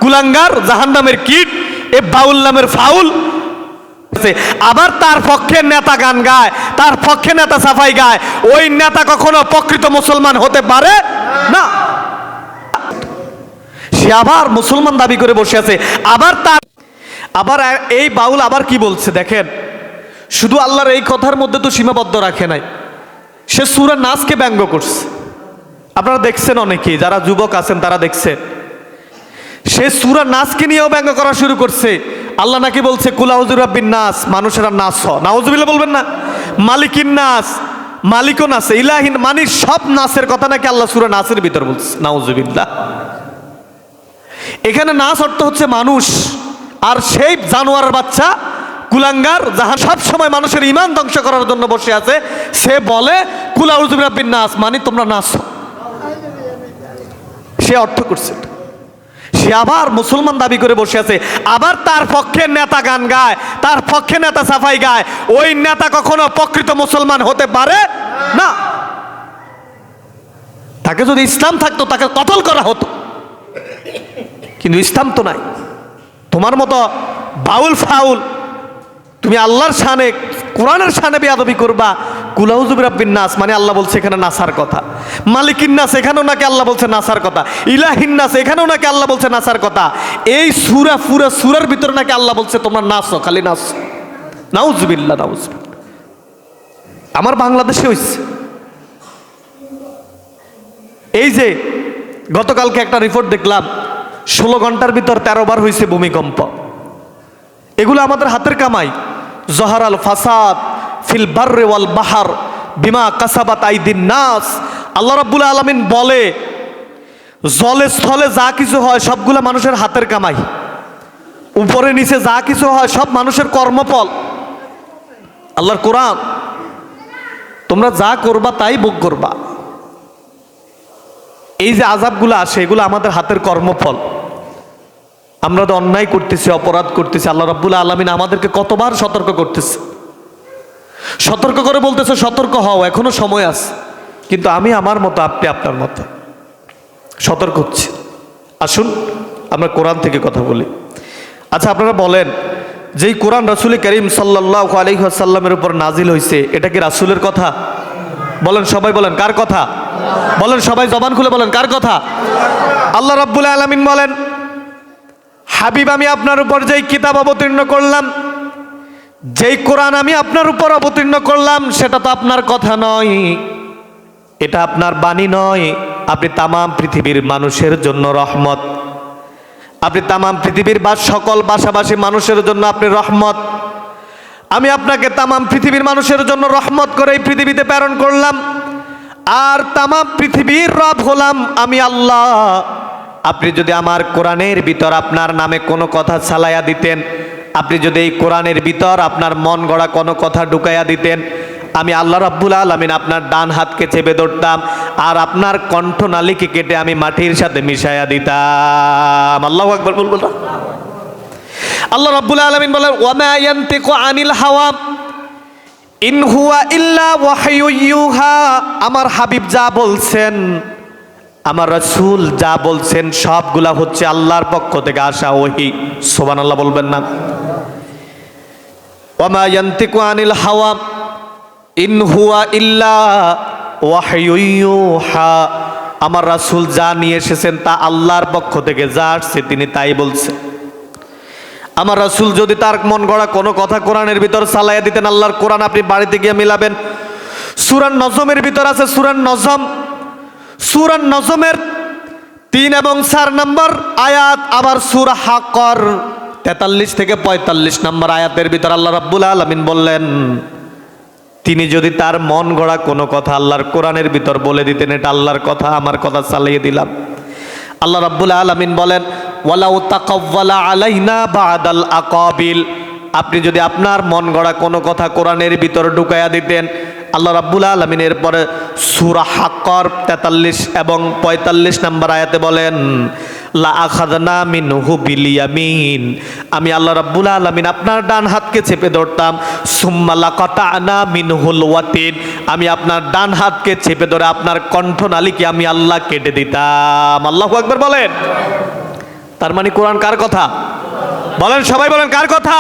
কুলাঙ্গার, জাহান্নামের কীট, এ বাউল নামের ফাউল। আবার তার পক্ষে নেতা গান গায়, তার পক্ষে নেতা সাফাই গায়, ওই নেতা কখনো প্রকৃত মুসলমান হতে পারে না। সে আবার মুসলমান দাবি করে বসে আছে। আবার এই বাউল আবার কি বলছে দেখেন, শুধু আল্লাহর এই কথার মধ্যে তো সীমাবদ্ধ রাখে নাই, সে সূরা নাসকে ব্যঙ্গ করছে। আপনারা দেখছেন, অনেকেই যারা যুবক আছেন তারা দেখছেন, সে সূরা নাসকে নিয়েও ব্যঙ্গ করা শুরু করছে। আল্লাহ নাকি বলছে কুল আউযু বিরাব্বিন নাস, মানুষেরা নাস হ, নাউযুবিল্লাহ বলবেন না, মালিকিন নাস, মালিকও নাস, ইলাহিন, মানে সব নাসের কথা নাকি আল্লাহ সূরা নাসের ভিতর বলছে, নাউযুবিল্লাহ। এখানে নাস অর্থ হচ্ছে মানুষ, আর সেই জানোয়ারের বাচ্চা কুলাঙ্গার যাহা সব সময় মানুষের ঈমান ধ্বংস করার জন্য বসে আছে, সে বলে কুল আউযু বিরাব্বিন নাস, মানে তোমরা নাস। সে অর্থ করছে, সে আবার মুসলমান দাবি করে বসে আছে। আবার তার পক্ষে নেতা গান গায়, তার পক্ষে নেতা সাফাই গায়, ওই নেতা কখনো প্রকৃত মুসলমান হতে পারে না। তাকে যদি ইসলাম থাকতো তাকে কতল করা হতো, কিন্তু ইসলাম তো নাই। তোমার মতো বাউল ফাউল, তুমি আল্লাহর শানে, কোরআনের শানে বেয়াদবি করবা। কুল আউযু বিরাব্বিন নাস মানে আল্লাহ বলছে এখানে নাসার কথা, মালিকিন নাস এখানেও নাকি আল্লাহ বলছে নাসার কথা, ইলাহিন নাস এখানেও নাকি আল্লাহ বলছে নাসার কথা। এই সূরা পুরা সূরার ভিতরে নাকি আল্লাহ বলছে তোমরা নাস, খালি নাস। নাউযুবিল্লাহ, নাউযুবিল্লাহ। আমার বাংলাদেশে হইছে এই যে গতকালকে একটা রিপোর্ট দেখলাম, 16 ঘন্টার ভিতর 13 বার হয়েছে ভূমিকম্প। এগুলো আমাদের হাতের কামাই। জহারাল ফাসাদ ফিল বাররি ওয়াল বাহার বিমা কাসাবাত আইদিন নাস। আল্লাহ রাব্বুল আলামিন বলে জলে স্থলে যা কিছু হয় সবগুলো মানুষের হাতের কামাই, উপরে নিচে যা কিছু হয় সব মানুষের কর্মফল। আল্লাহর কোরআন, তোমরা যা করবা তাই ভোগ করবা। এই যে আযাবগুলো আসে এগুলো আমাদের হাতের কর্মফল। আমরা তো অন্যায় করতেছি, অপরাধ করতেছি, আল্লাহ রাব্বুল আলামিন আমাদেরকে কতবার সতর্ক করতেছে, সতর্ক করে বলতেছে সতর্ক হও, এখনো সময় আছে। কিন্তু আমি আমার মতো, আপনি আপনার মতো সতর্ক হচ্ছি। আসুন আমরা কোরআন থেকে কথা বলি। আচ্ছা আপনারা বলেন, যেই কোরআন রাসূল করিম সাল্লাল্লাহু আলাইহি ওয়াসাল্লামের উপর নাজিল হয়েছে, এটা কি রাসূলের কথা? বলেন সবাই, বলেন কার কথা? বলেন সবাই, জবান খুলে বলেন কার কথা? আল্লাহ রাব্বুল আলামিন বলেন, হাবিব আমি আপনার উপর যেই কিতাব অবতীর্ণ করলাম, যেই কোরআন আমি আপনার উপর অবতীর্ণ করলাম, সেটা তো আপনার কথা নয়, এটা আপনার বাণী নয়। আপনি তামাম পৃথিবীর মানুষের জন্য রহমত, আপনি তামাম পৃথিবীর সকল ভাষাভাষী মানুষের জন্য আপনি রহমত। আমি আপনাকে তামাম পৃথিবীর মানুষের জন্য রহমত করে এই পৃথিবীতে প্রেরণ করলাম। আর তামাম পৃথিবীর রব হলাম আমি আল্লাহ। আপনি যদি আমার কোরআনের ভিতর আপনার নামে কোনো কথা চালাইয়া দিতেন, আপনি যদি এই কোরআনের ভিতর আপনার মন গড়া কোনো কথা ঢুকাইয়া দিতেন, আমি আল্লাহ রাব্বুল আলামিন আপনার ডান হাতকে চেপে ধরতাম, আর আপনার কণ্ঠনালীকে কেটে আমি মাটির সাথে মিশাইয়া দিতাম। আল্লাহু আকবার বলবো না? আল্লাহ রাব্বুল আলামিন বলেন, ওয়ামা ইয়ানতিকু আনিল হাওয়া ইন হুয়া ইল্লা ওয়াহয়ু ইউহা। আমার হাবিব যা বলছেন, আমার রাসূল যা বলছেন, সবগুলা হচ্ছে আল্লাহর পক্ষ থেকে আসা ওহী। সুবহানাল্লাহ বলবেন না? ওয়ামা ইয়ানতিকু আনিল হাওয়া ইন হুয়া ইল্লা ওয়াহয়ু ইউহা। আমার রাসূল যা নিয়ে এসেছেন তা আল্লাহর পক্ষ থেকে যা আসছে তিনি তাই বলছেন। আমার রাসূল যদি তার মন গড়া কোনো কথা কোরআনের ভিতর চালাইয়া দিতেন, আল্লাহর কোরআন আপনি বাড়িতে গিয়ে মিলাবেন। সূরা নজমের ভিতর আছে, সূরা নজম, সূরা নজমের 3 এবং 4 নম্বর আয়াত। আবার সূরা হাক্কর 43 থেকে 45 নম্বর আয়াতের ভিতর আল্লাহ রাব্বুল আলামিন বললেন, তিনি যদি তার মন গড়া কোনো কথা আল্লাহর কোরআনের ভিতর বলে দিতেন, এটা আল্লাহর কথা, আমার কথা চালিয়ে দিলাম। আল্লাহ রাব্বুল আলামিন বলেন, ওয়ালাউ তাকাওয়ালা আলাইনা বাদাল আকাবিল। আপনি যদি আপনার মন গড়া কোনো কথা কোরআনের ভিতর ঢুকাইয়া দিতেন, আল্লাহ রাব্বুল আলামিনের পরে সূরা হাক্কর 43 এবং 45 নম্বর আয়াতে বলেন, লা আখাযনা মিনহু বিল ইয়ামিন। আমি আল্লাহ রাব্বুল আলামিন আপনার ডান হাতকে চেপে ধরতাম। সুম্মা লাকাতানা মিনহুল ওয়াতিন। আমি আপনার ডান হাতকে চেপে ধরে আপনার কণ্ঠনালীকে আমি আল্লাহ কেটে দিতাম। আল্লাহু আকবার বলেন। তার মানে কোরআন কার কথা? বলেন, সবাই বলেন, কার কথা?